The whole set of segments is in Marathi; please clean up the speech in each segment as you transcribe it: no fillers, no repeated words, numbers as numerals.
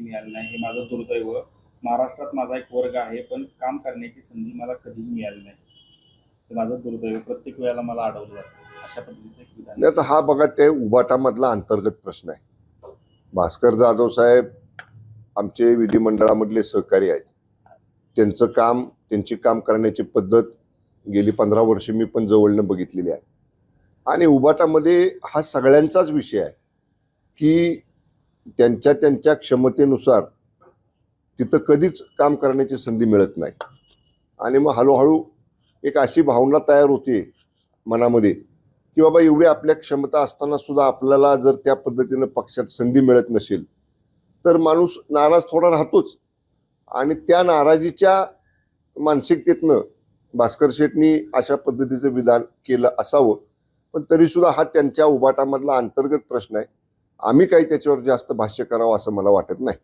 मिळालं नाही. हे माझं दुर्दैव. महाराष्ट्रात माझा एक वर्ग आहे, पण काम करण्याची संधी मला कधीही मिळाली नाही. हे माझं दुर्दैव. प्रत्येक वेळेला मला अडवलं जातं. अशा पद्धतीचं एक विधान. आता हा बघा ते उबाटामधला अंतर्गत प्रश्न आहे. भास्कर जाधव साहेब आमचे विधिमंडळामधले सहकारी आहेत. त्यांचं काम, त्यांची काम करण्याची पद्धत गेली 15 वर्ष मी पण जवळनं बघितलेली आहे. आणि उबाटामध्ये हा सगळ्यांचाच विषय आहे की त्यांच्या क्षमतेनुसार तिथं कधीच काम करण्याची संधी मिळत नाही. आणि मग हळूहळू एक अशी भावना तयार होते मनामध्ये की बाबा एवढी आपल्या क्षमता असताना सुद्धा आपल्याला जर त्या पद्धतीनं पक्षात संधी मिळत नसेल तर माणूस नाराज थोडा राहतोच. आणि त्या नाराजीच्या मानसिकतेतनं भास्कर शेठनी अशा पद्धतीचं विधान केलं असावं. पण तरी सुद्धा हा त्यांच्या उबाटामधला अंतर्गत प्रश्न आहे. आम्ही काही त्याच्यावर जास्त भाष्य करावं असं मला वाटत नाही.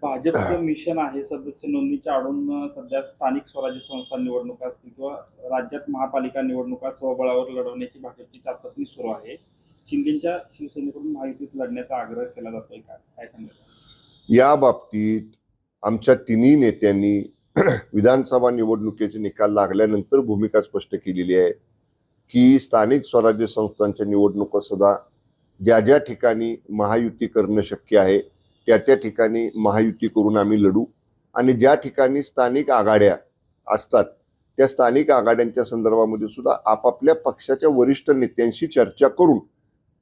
भाजपचं मिशन आहे सदस्य नोंदणीच्या आडून सध्या स्थानिक स्वराज्य संस्था निवडणुका असतील किंवा राज्यात महापालिका निवडणुका स्वबळावर लढवण्याची भाजपची चाचपणी सुरू आहे. शिंदेच्या शिवसेनेकडून महायुतीत लढण्याचा आग्रह केला जातोय का, काय सांगाल? या बाबतीत आमच्या तिन्ही नेत्यांनी विधानसभा निवडणुकीचे निकाल लागल्यानंतर भूमिका स्पष्ट केलेली आहे की स्थानिक स्वराज्य संस्थांच्या निवडणुका सुद्धा ज्या ज्या ठिकाणी महायुती करणं शक्य आहे त्या ठिकाणी महायुती करून आम्ही लढू. आणि ज्या ठिकाणी स्थानिक आघाड्या असतात त्या स्थानिक आघाड्यांच्या संदर्भामध्ये सुद्धा आपापल्या पक्षाच्या वरिष्ठ नेत्यांशी चर्चा करून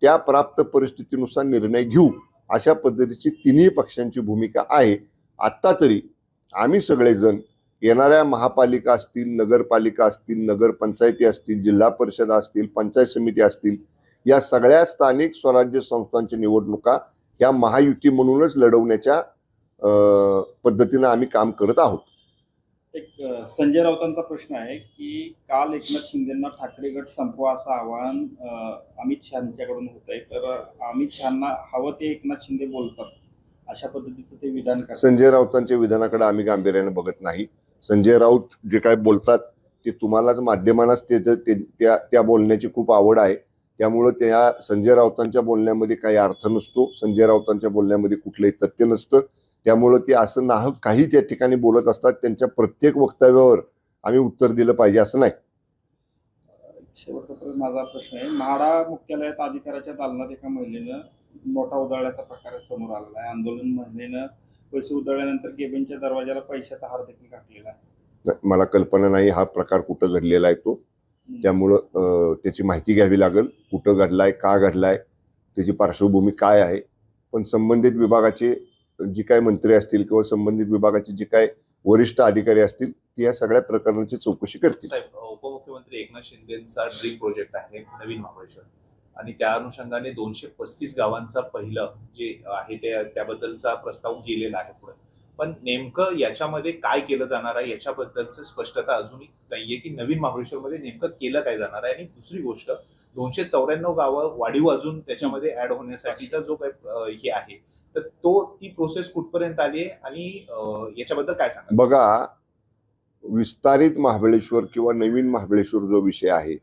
त्या प्राप्त परिस्थितीनुसार निर्णय घेऊ, अशा पद्धतीची तिन्ही पक्षांची भूमिका आहे. आत्ता तरी आम्ही सगळेजण येणाऱ्या महापालिका असतील, नगरपालिका असतील, नगरपंचायती असतील, जिल्हा परिषद असतील, पंचायत समिती असतील, या सगळ्या स्थानिक स्वराज्य संस्थांच्या निवडणुका ह्या महायुती म्हणूनच लढवण्याच्या पद्धतीनं आम्ही काम करत आहोत. एक संजय राऊतांचा प्रश्न आहे की काल एकनाथ शिंदेंना ठाकरे गट संपवा असं आवाहन अमित शहांच्याकडून होत आहे. तर अमित शहांना हवं ते एकनाथ शिंदे बोलतात, अशा पद्धतीचं ते विधान करतात. संजय राऊतांच्या विधानाकडे आम्ही गांभीर्याने बघत नाही. संजय राऊत जे काय बोलतात ते तुम्हालाच माध्यमांनाच त्या बोलण्याची खूप आवड आहे. त्यामुळं त्या संजय राऊतांच्या बोलण्यामध्ये काही अर्थ नसतो. संजय राऊतांच्या बोलण्यामध्ये कुठलंही तथ्य नसतं. त्यामुळं ते असं नाहक काही त्या ठिकाणी बोलत असतात. त्यांच्या प्रत्येक वक्तव्यावर आम्ही उत्तर दिलं पाहिजे असं नाही. शेवटचा माझा प्रश्न आहे, म्हाडा मुख्यालयात अधिकाऱ्याच्या दालनात एका महिलेनं नोटा उधळल्याचा प्रकार समोर आलेला आहे. आंदोलन महिलेनं पैसे उधळल्यानंतर केबिनच्या दरवाजाला पैशाचा हार देखील घातलेला आहे. मला कल्पना नाही हा प्रकार कुठं घडलेला आहे तो. त्यामुळं त्याची माहिती घ्यावी लागेल. कुठं घडलाय, का घडलाय, त्याची पार्श्वभूमी काय आहे. पण संबंधित विभागाचे जी काय मंत्री असतील किंवा संबंधित विभागाचे जे काय वरिष्ठ अधिकारी असतील ते या सगळ्या प्रकरणाची चौकशी करतील. साहेब, उपमुख्यमंत्री एकनाथ शिंदेचा ड्रीम प्रोजेक्ट आहे नवीन महाबळेश्वर, आणि त्या अनुषंगाने 235 गावांचा पहिलं जे आहे त्याबद्दलचा प्रस्ताव गेलेला आहे पुढे. पण नेमकं याच्यामध्ये काय केलं जाणार आहे याच्याबद्दलचं स्पष्टता अजूनही नाहीये की नवीन महाबळेश्वरमध्ये नेमकं केलं काय जाणार आहे. आणि दुसरी गोष्ट, 294 गावं वाढीव अजून त्याच्यामध्ये ऍड होण्यासाठीचा जो काही हे आहे तर ती प्रोसेस कुठपर्यंत आली आहे आणि याच्याबद्दल काय सांगा. बघा, विस्तारित महाबळेश्वर किंवा नवीन महाबळेश्वर जो विषय आहे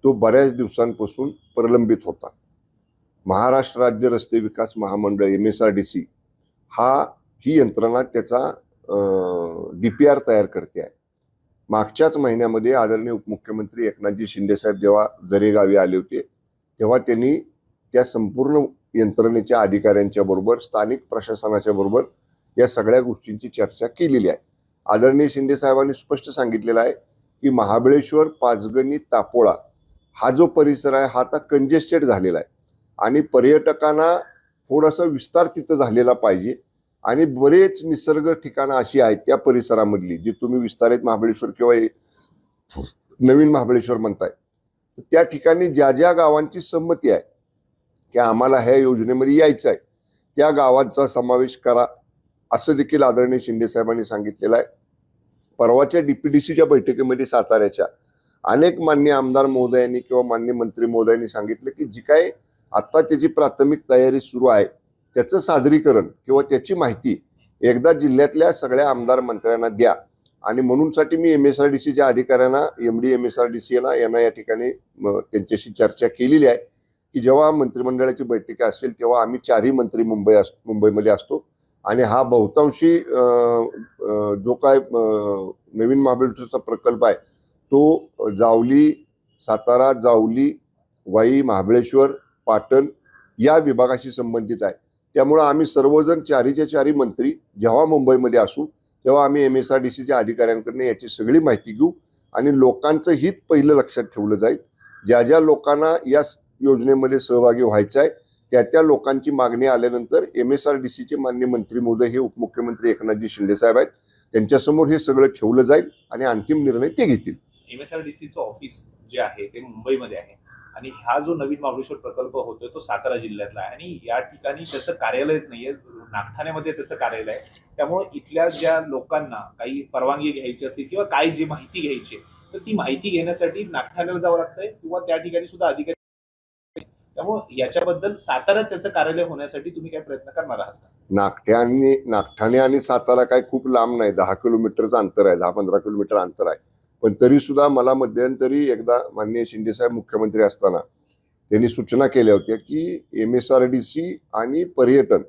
तो बऱ्याच दिवसांपासून प्रलंबित होता. महाराष्ट्र राज्य रस्ते विकास महामंडळ MSRDC ही यंत्रणा त्याचा DPR तयार करते आहे. मागच्याच महिन्यामध्ये आदरणीय उपमुख्यमंत्री एकनाथजी शिंदे साहेब जेव्हा दरेगावी आले होते तेव्हा त्यांनी त्या संपूर्ण यंत्रणेच्या अधिकाऱ्यांच्या बरोबर, स्थानिक प्रशासनाच्या बरोबर या सगळ्या गोष्टींची चर्चा केलेली आहे. आदरणीय शिंदे साहेबांनी स्पष्ट सांगितलेलं आहे की महाबळेश्वर, पाचगणी, तापोळा हा जो परिसर आहे हा आता कंजेस्टेड झालेला आहे आणि पर्यटकांना थोडासा विस्तार तिथं झालेला पाहिजे. आणि बरेच निसर्ग ठिकाणं अशी आहेत त्या परिसरामधली जी तुम्ही विस्तारित महाबळेश्वर किंवा नवीन महाबळेश्वर म्हणताय, तर त्या ठिकाणी ज्या ज्या गावांची संमती आहे की आम्हाला ह्या योजनेमध्ये यायचं आहे त्या गावांचा समावेश करा असं देखील आदरणीय शिंदे साहेबांनी सांगितलेलं आहे. परवाच्या DPDCच्या बैठकीमध्ये साताऱ्याच्या अनेक मान्य आमदार महोदयांनी किंवा मान्य मंत्री महोदयांनी सांगितलं की जी काय आता त्याची प्राथमिक तयारी सुरू आहे त्याचं सादरीकरण किंवा त्याची माहिती एकदा जिल्ह्यातल्या सगळ्या आमदार मंत्र्यांना द्या. आणि म्हणूनसाठी मी MSRDCच्या अधिकाऱ्यांना, MD MSRDC यांना या ठिकाणी त्यांच्याशी चर्चा केलेली आहे की जेव्हा मंत्रिमंडळाची बैठक असेल तेव्हा आम्ही 4ही मंत्री मुंबईमध्ये असतो आणि हा बहुतांशी जो काय नवीन महाबळेश्वरचा प्रकल्प आहे तो जावली, सातारा, जावली, वाई, महाबळेश्वर, पाटण या विभागाशी संबंधित आहे. त्यामुळं आम्ही सर्वजण 4हीच्या 4ही मंत्री जेव्हा मुंबईमध्ये असू तेव्हा आम्ही MSRDCच्या अधिकाऱ्यांकडून याची सगळी माहिती घेऊ आणि लोकांचं हित पहिलं लक्षात ठेवलं जाईल. ज्या ज्या लोकांना या योजनेमध्ये सहभागी व्हायचं आहे त्या लोकांची मागणी आल्यानंतर MSRDCचे माननीय मंत्री महोदय हे उपमुख्यमंत्री एकनाथजी शिंदे साहेब आहेत, त्यांच्यासमोर हे सगळं ठेवलं जाईल आणि अंतिम निर्णय ते घेतील. MSRDCचं ऑफिस जे आहे ते मुंबईमध्ये आहे आणि हा जो नवीन महाबळेश्वर प्रकल्प होतोय तो सातारा जिल्ह्यातला आहे आणि या ठिकाणी त्याचं कार्यालयच नाहीये, नागठाण्यामध्ये त्याचं कार्यालय आहे. त्यामुळे इथल्या ज्या लोकांना काही परवानगी घ्यायची असते किंवा काही जी माहिती घ्यायची तर ती माहिती घेण्यासाठी नागठाण्याला जावं लागतंय किंवा त्या ठिकाणी सुद्धा अधिकारी. त्यामुळे याच्याबद्दल साताऱ्यात त्याचं कार्यालय होण्यासाठी तुम्ही काय प्रयत्न करणार आहात का? नागठाणे आणि सातारा काय खूप लांब नाही, 10 किलोमीटरचं अंतर आहे, 10-15 किलोमीटर अंतर आहे. पण तरी सुद्धा मला मध्यंतरी एकदा माननीय शिंदे साहेब मुख्यमंत्री असताना त्यांनी सूचना केल्या होत्या की MSRDC आणि पर्यटन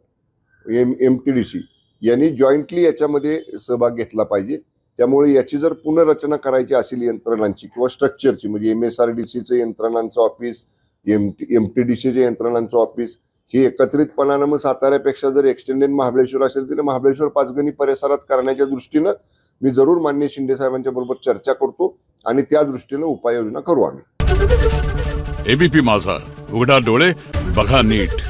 MTDC यांनी जॉईंटली याच्यामध्ये सहभाग घेतला पाहिजे. त्यामुळे याची जर पुनर्रचना करायची असेल यंत्रणांची किंवा स्ट्रक्चरची, म्हणजे MSRDCचं यंत्रणांचं ऑफिस, MTDCचे यंत्रणांचं ऑफिस हे एकत्रितपणानं मग साताऱ्यापेक्षा जर एक्सटेंडेड महाबळेश्वर असेल तर महाबळेश्वर पाचगणी परिसरात करण्याच्या दृष्टीनं मी जरूर माननीय शिंदे साहेबांच्या बरोबर चर्चा करतो आणि त्या दृष्टीनं उपाययोजना करू आम्ही. ABP माझा, उघडा डोळे बघा नीट.